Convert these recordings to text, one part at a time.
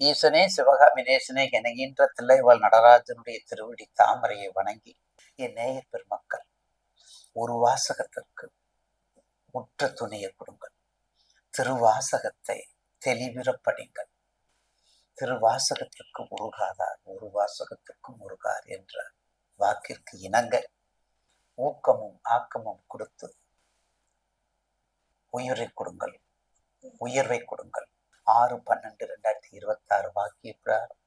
ஈசனே சிவகாமி நேசனே என்கின்ற தில்லைவாழ் நடராஜனுடைய திருவடி தாமரையை வணங்கி என் நேயர் பெருமக்கள் ஒரு வாசகத்திற்கு உற்ற துணையை கொடுங்கள். திருவாசகத்தை தெளிவிற படிங்கள். திருவாசகத்திற்கு முருகாதார், ஒரு வாசகத்திற்கு முருகார் என்ற வாக்கிற்கு இணங்க ஊக்கமும் ஆக்கமும் கொடுத்து உயர்வை கொடுங்கள். 6/12/2026 வாக்கிய பிரகாரம்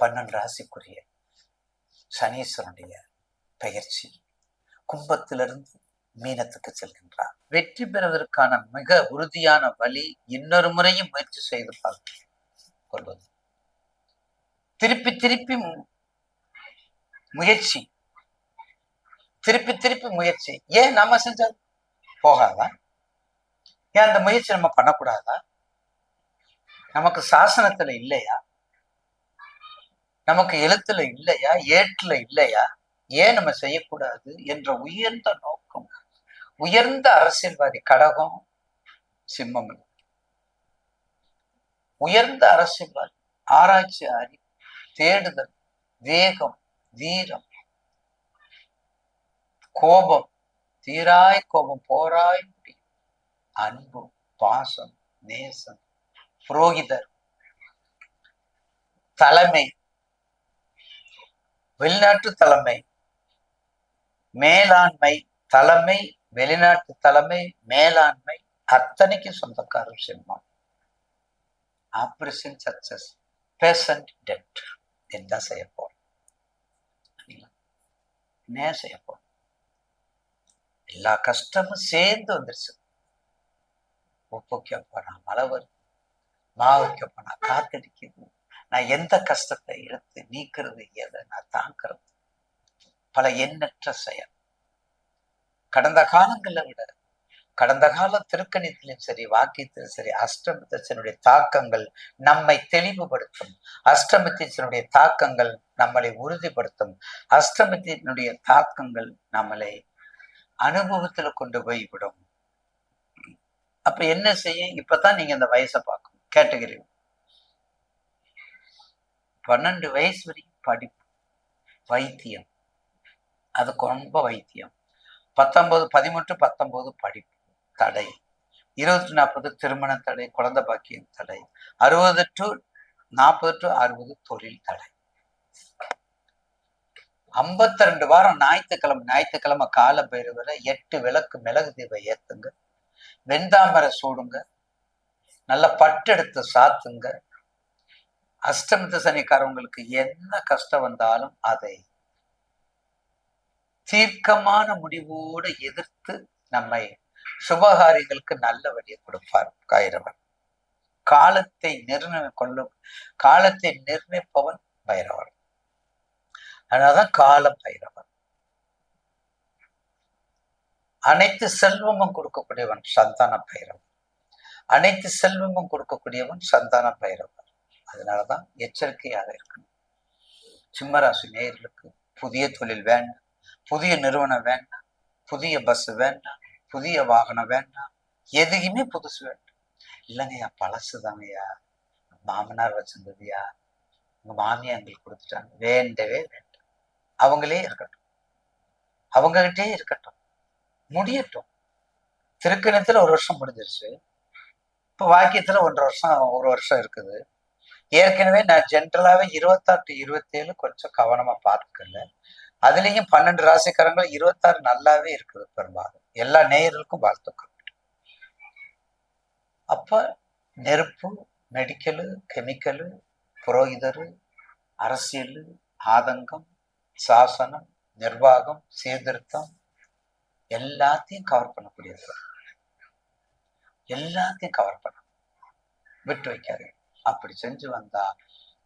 12 ராசிக்குரிய சனீஸ்வரனுடைய பெயர்ச்சி கும்பத்திலிருந்து மீனத்துக்கு செல்கின்றார். வெற்றி பெறுவதற்கான மிக உறுதியான வழி இன்னொரு முறையும் முயற்சி செய்து கொள்வது. திருப்பி திருப்பி முயற்சி, ஏன் நம்ம செஞ்சா போகாதா? ஏன் அந்த முயற்சி நம்ம பண்ணக்கூடாதா? நமக்கு சாசனத்துல இல்லையா? நமக்கு எழுத்துல இல்லையா? ஏட்டுல இல்லையா? ஏன் நம்ம செய்யக்கூடாது என்ற உயர்ந்த நோக்கம், உயர்ந்த அரசியல்வாதி கடகம் சிம்மம், உயர்ந்த அரசியல்வாதி ஆராய்ச்சி, அறிவு, தேடுதல், வேகம், வீரம், கோபம், தீராய் கோபம் போராய் முடியும், அன்பு, பாசம், நேசம், புரோகிதர், தலைமை, வெளிநாட்டு தலைமை, மேலாண்மை, தலைமை, வெளிநாட்டு தலைமை, மேலாண்மை, அத்தனைக்கு சொந்தக்காரர் சிம்மம். ஆபரேஷன் சக்சஸ், பேஷண்ட் டெத் என்ன செய்ய போறோம்? என்ன செய்ய போறோம்? எல்லா கஷ்டமும் சேர்ந்து வந்துருச்சு. உப்பு வைக்க போனா மழை வருது, மாவு வைக்க போனா காத்தடிக்குது. நான் எந்த கஷ்டத்தை எடுத்து நீக்கிறது, எதை நான் தாங்கிறது? பல எண்ணற்ற செயல். கடந்த காலங்களை விட கடந்த கால திருக்கணித்திலும் சரி, வாக்கியத்திலும் சரி, அஷ்டமத்தினுடைய தாக்கங்கள் நம்மை தெளிவுபடுத்தும். அஷ்டமத்தினுடைய தாக்கங்கள் நம்மளை உறுதிப்படுத்தும். அஷ்டமத்தினுடைய தாக்கங்கள் நம்மளை அனுபவத்துல கொண்டு போய் விடும். அப்ப என்ன செய்ய? இப்பதான் நீங்க இந்த வயசை பார்க்கணும். கேட்டகரி 12 வயசு வரைக்கும் படிப்பு, வைத்தியம், அதுக்கு ரொம்ப வைத்தியம். 18-19 படிப்பு தடை, 20-40 திருமண தடை, குழந்தை பாக்கியம் தடை, 60-40-60 தொழில் தடை. 52 வாரம் ஞாயிற்றுக்கிழமை கால பைரவரை 8 விளக்கு மிளகு தீபம் ஏத்துங்க, வெந்தாமரை சூடுங்க, நல்ல பட்டெடுத்து சாத்துங்க. அஷ்டமத்து சனிக்காரவங்களுக்கு என்ன கஷ்டம் வந்தாலும் அதை தீர்க்கமான முடிவோடு எதிர்த்து நம்மை சுபகாரியங்களுக்கு நல்ல வழியை கொடுப்பார் பைரவர். காலத்தை நிர்ணயிப்பவன் பைரவர். அதனால்தான் கால பைரவர். அனைத்து செல்வமும் கொடுக்கக்கூடியவன் சந்தான பைரவர். அனைத்து செல்வமும் கொடுக்கக்கூடியவன் சந்தான பைரவர். அதனாலதான் எச்சரிக்கையாக இருக்கணும். சிம்மராசி நேயர்களுக்கு புதிய தொழில் வேண்டாம், புதிய நிறுவனம் வேண்டாம், புதிய பஸ் வேண்டாம், புதிய வாகனம் வேண்டாம், எதுக்குமே புதுசு வேண்டாம். இல்லைங்கய்யா பழசுதாங்கய்யா, மாமனார் வச்சிருந்ததுயா, உங்க மாமியா எங்களுக்கு கொடுத்துட்டாங்க. வேண்டவே வேண்டாம். அவங்களே இருக்கட்டும், அவங்ககிட்டே இருக்கட்டும், முடியட்டும். திருக்கணத்துல 1 வருஷம் முடிஞ்சிருச்சு. இப்ப வாக்கியத்துல 1 வருஷம் இருக்குது. ஏற்கனவே நான் ஜென்ரலாவே 26-27 கொஞ்சம் கவனமா பார்த்துக்கல. அதுலயும் 12 ராசிக்காரங்கள் 26 நல்லாவே இருக்குது. பெரும்பாலும் எல்லா நேயர்களுக்கும் வாழ்த்துக்கள். அப்ப நெருப்பு, மெடிக்கலு, கெமிக்கலு, புரோகிதரு, அரசியல், ஆதங்கம், சாசனம், நிர்வாகம், சீர்திருத்தம் எல்லாத்தையும் கவர் பண்ணக்கூடியது. எல்லாத்தையும் கவர் பண்ண விட்டு வைக்காது. அப்படி செஞ்சு வந்தா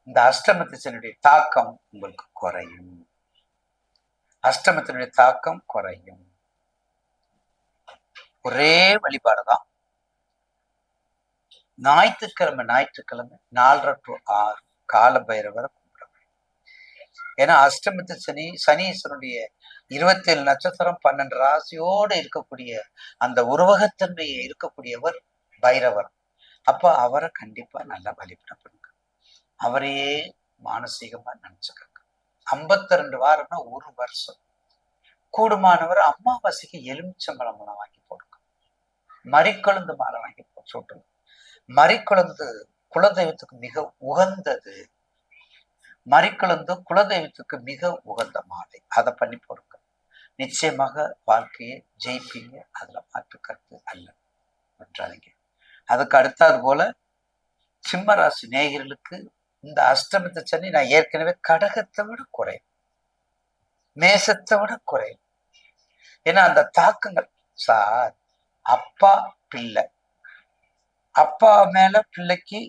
இந்த அஷ்டமத்தினுடைய தாக்கம் உங்களுக்கு குறையும். அஷ்டமத்தினுடைய தாக்கம் குறையும். ஒரே வழிபாடுதான். ஞாயிற்றுக்கிழமை 4:30 to 6 கால பைரவரை கும்பிடுங்க. ஏன்னா அஷ்டமத்து சனீஸ்வரனுடைய 27 நட்சத்திரம் 12 ராசியோடு இருக்கக்கூடிய அந்த உருவகத்தன்மையை இருக்கக்கூடியவர் பைரவர். அப்ப அவரை கண்டிப்பா நல்லா வழிபட பண்ணுங்க. அவரையே மானசீகமா நினைச்சுக்கோங்க. 52 வாரம்னா 1 வருஷம். கூடுமானவர் அமாவாசைக்கு எலுமிச்சம்பழம் வாங்கி போடுங்க. மறிக்கொழுந்து மாலை வாங்கி சுட்டுங்க. மறிக்கொழுந்து குலதெய்வத்துக்கு மிக உகந்தது. மறிக்கொழுந்து குலதெய்வத்துக்கு மிக உகந்த மாலை. அதை பண்ணி போடுங்க. நிச்சயமாக வாழ்க்கையை ஜெயிப்பீங்க. அதுல மாற்று கருத்து அல்ல, விட்டுறாதீங்க. அதுக்கு அடுத்தது போல சிம்ம ராசி நேயர்களுக்கு இந்த அஷ்டமத்து சனி நான் ஏற்கனவே கடகத்தை விட குறையும், மேசத்தை விட குறையும். ஏன்னா அந்த தாக்கங்கள் சார், அப்பா பிள்ளை, அப்பா மேல பிள்ளைக்கு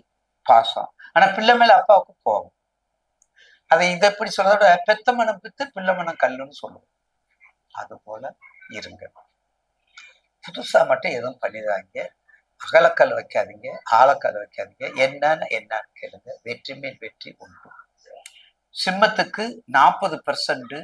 பாசம், ஆனா பிள்ளை மேல அப்பாவுக்கு கோபம். அதை இதை எப்படி சொல்றத பெத்த மனம் பித்து பிள்ளை மனம் கல்லுன்னு சொல்லுவோம். அது போல இருங்க. புதுசா மட்டும் எதுவும் பண்ணிடாதீங்க. அகலக்கல் வைக்காதீங்க, ஆழக்கல் வைக்காதீங்க. என்னன்னு கேளுங்க. வெற்றி மேல் வெற்றி உண்டு. சிம்மத்துக்கு 40%